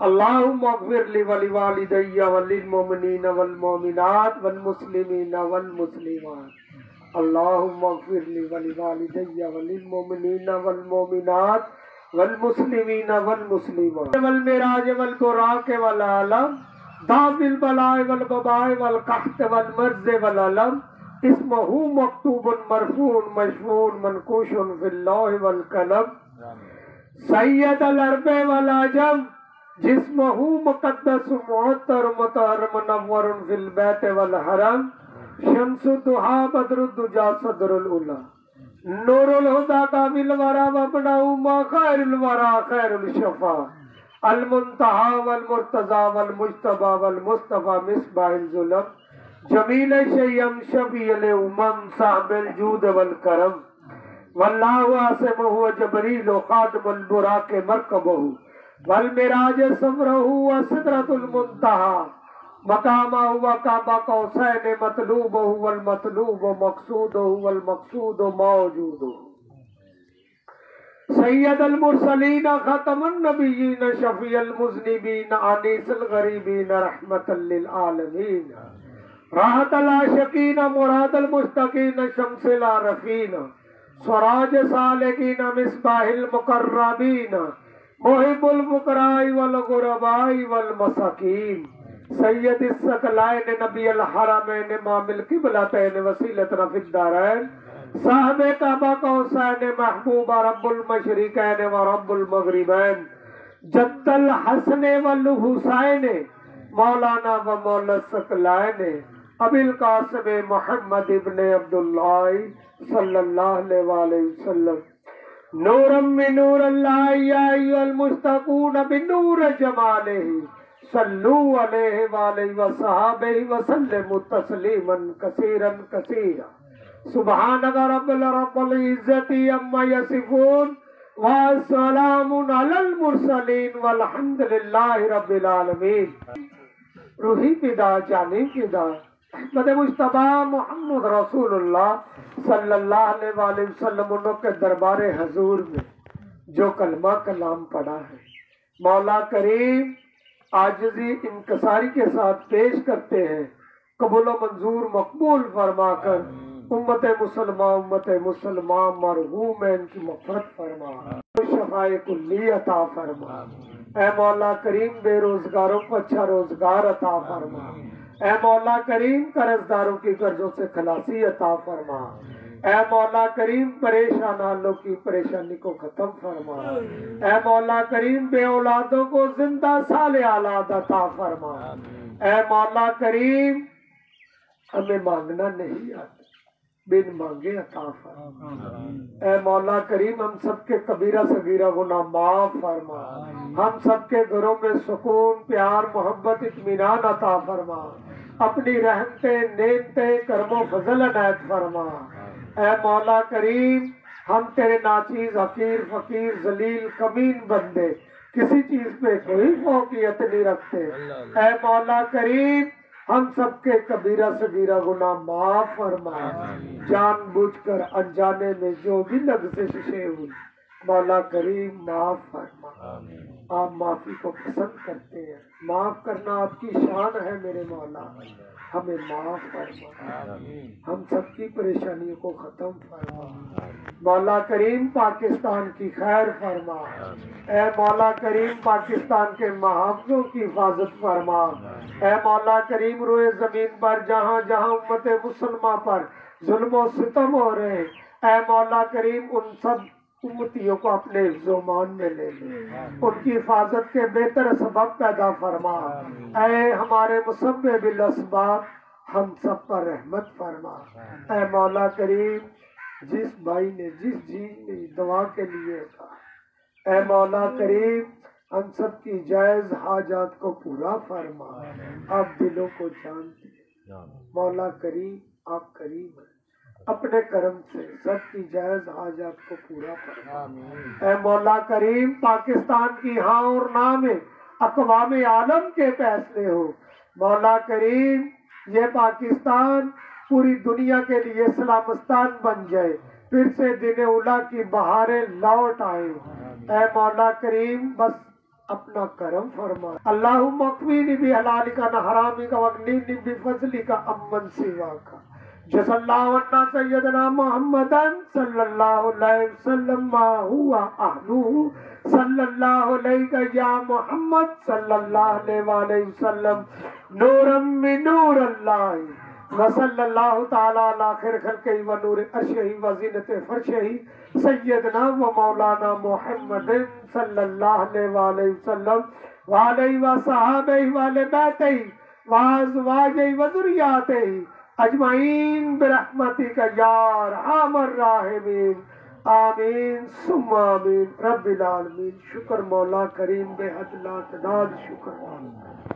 अल्लाहुम्मा अग़फ़िर ली वली वालिदैया वलिल मोमिनीन वल मोमिनात वल मुस्लिमीन वल मुस्लिमात। अल्लाहुम्मा अग़फ़िर ली वली वालिदैया वलिल मोमिनीन वल मोमिनात वल मुस्लिमीन वल मुस्लिमात। वल मिराज वल बुराक वल आलम दाबिल बलाए वल बबाए वल कहत वल मर्ज़ वल अलम इस्महु मक्तूबुन मरफून मशफून मनकूशुन फिल लौह वल कलम सैयद अल अरब वल अजम जिस्महु मुक़द्दस मुअत्तर मुतहहर मुनव्वरुन फिल बैत वल हरम शम्सुद दुहा बदरुद दुजा सदरुल उला नूरुल हुदा कामिल वरा वबना उम्मा खैरुल वरा खैरुल शफा अल मुंतहा वल मुर्तजा वल मुज्तबा वल मुस्तफा मिसबाहिल जुलम जमील शय्यम शबील उमम साहिबुल जूद वल करम वल्लाहु आसिमुहु व जबरील खादिमुल बुराक मरकबहु वल मिराज सफरहु व सिदरतुल मुंतहा मकामहु व काबा कौसैन मतलूबहु वल मतलूब मक़सूदहु वल मक़सूद मौजूदहु सैयद अल मुरसलीन खातमुन नबिय्यीन शफीअल मुज़निबीन अनीसुल गरीबीन रहमतल लिल आलमीन राहतल आशिकीन मुरादल मुस्तकीन शम्सिल आरफीन स्वराज सालिकीन मिसबाहिल मुकर्रबीन मुहिब्बुल फुकराई वल गुरबाई वल मसाकीन सैयद इस्सकलाइन नबील हरमैन मामिल किबलतैन वसीलतन फिद दारैन साहबे काबा कौसैन महबूबा रब्बुल मशरिकैन व रब्बुल मगरिबैन जद्दल हसन वल हुसैन मौलाना व मौला सकलाइन अबिल कासिम मोहम्मद इब्ने अब्दुल्लाह सल्लल्लाहु अलैहि वसल्लम नूरम मिन नूरिल्लाह या अय्युहल मुस्तक़ून बिनूर जमालिही सल्लू अलैहि व आलिहि व सहाबिही व सल्लिमु तस्लीमन कसीरन कसीरा सुब्हानक रब्बिल इज्जति अम्मा यसिफून व सलामुन अलल मुरसलीन वल्हम्दुलिल्लाहि रब्बिल आलमीन। रूही फिदा जानी फिदा अहमद मुस्तफा मोहम्मद रसूलुल्लाह सल्लल्लाहु अलैहि वसल्लम के दरबारे हजूर में जो कलमा कलाम पढ़ा है मौला करीम आजिज़ी इंकसारी के साथ पेश करते हैं। कबूल मंजूर मकबूल फरमाकर उम्मत मुसलमा मरहूम है इनकी मग़फ़िरत फरमा शफ़ाए कुल्ली अता फरमा। ऐ मौला करीम बेरोजगारों को अच्छा रोजगार अता फरमा। ऐ मौला करीम कर्जदारों की कर्जों से खलासी अता फरमा। ऐ मौला करीम परेशान हालों की परेशानी को खत्म फरमा। ऐ मौला करीम बे औलादों को जिंदा साले औलाद अता फरमा। ऐ मौला करीम हमें मांगना नहीं आता बिन मांगे अता फरमा। ऐ मौला करीम हम सबके कबीरा सगीरा गुनाह माफ फरमा। हम सबके घरों में सुकून प्यार मोहब्बत इत्मीनान अता फरमा। अपनी रहमते नेमते करमो फजल अनायत फरमा। ऐ मौला करीम हम तेरे नाचीज हकीर फकीर जलील कमीन बंदे किसी चीज पे कोई फौकियत नहीं रखते। ऐ मौला करीम हम सबके कबीरा सगीरा गुनाह माफ फरमा। जानबूझकर अनजाने में जो भी लफ्ज़ हुई मौला करीम माफ फरमा। आप माफी को पसंद करते हैं। माफ करना आपकी शान है मेरे मौला। हमें माफ फरमा। हम सबकी परेशानियों को खत्म फरमा। मौला करीम पाकिस्तान की खैर फरमा। ऐ मौला करीम पाकिस्तान के महाफिजों की हिफाजत फरमा। ऐ मौला करीम रोए जमीन पर जहाँ जहाँ उम्मत मुसलमान पर जुल्म और सितम हो रहे ऐ मौला करीम उन सब उम्मतियों को अपने ज़ुमान में ले ले। उनकी हिफाजत के बेहतर सबब पैदा फरमा। ऐ हमारे मुसब्बिबिल असबाब हम सब पर रहमत फरमा। ऐ मौला करीम जिस भाई ने जिस चीज ने दुआ के लिए कहा ऐ मौला करीम हम सब की जायज हाजात को पूरा फरमा। आप दिलों को जानते मौला करीम आप करीम है। अपने कर्म से सबकी जायज हाजात को पूरा फरमा। ऐ मौला करीम पाकिस्तान की हाँ और ना में अक़वाम आलम के फैसले हो। मौला करीम ये पाकिस्तान पूरी दुनिया के लिए सलामस्तान बन जाए। फिर से दिन उला की बहारें लौट आए। ऐ मौला करीम बस अपना करम फरमा। अल्लाहुम्मा अक्फिनी बि हलालिका न हरामिका वगनीनी बि फज़लिका अम्मन सिवाका। जज़ल्लाहु अन्ना सय्यदना मुहम्मदन सल्लल्लाहु अलैहि वसल्लम मा हुवा अहलुहु सल्लल्लाहु अलैहि या मुहम्मद सल्लल्लाहु अलैहि वसल्लम नूरम मिन नूरिल्लाहि व सल्लल्लाहु तआला अला खैर खल्क़िही व नूरि अर्शिही व ज़ीनति फर्शिही सय्यदना व मौलाना मुहम्मद सल्लल्लाहु अलैहि वसल्लम व अलैहि व सहाबिही व अहले बैतिही व अज़वाजिही व ज़ुर्रिय्यतिही अजमाइन बिरहमतिका या अरहमर राहिमीन। आमीन सुम्मा आमीन रब्बिल आलमीन। शुक्र मौला करीम बेहद लातदाद शुक्र।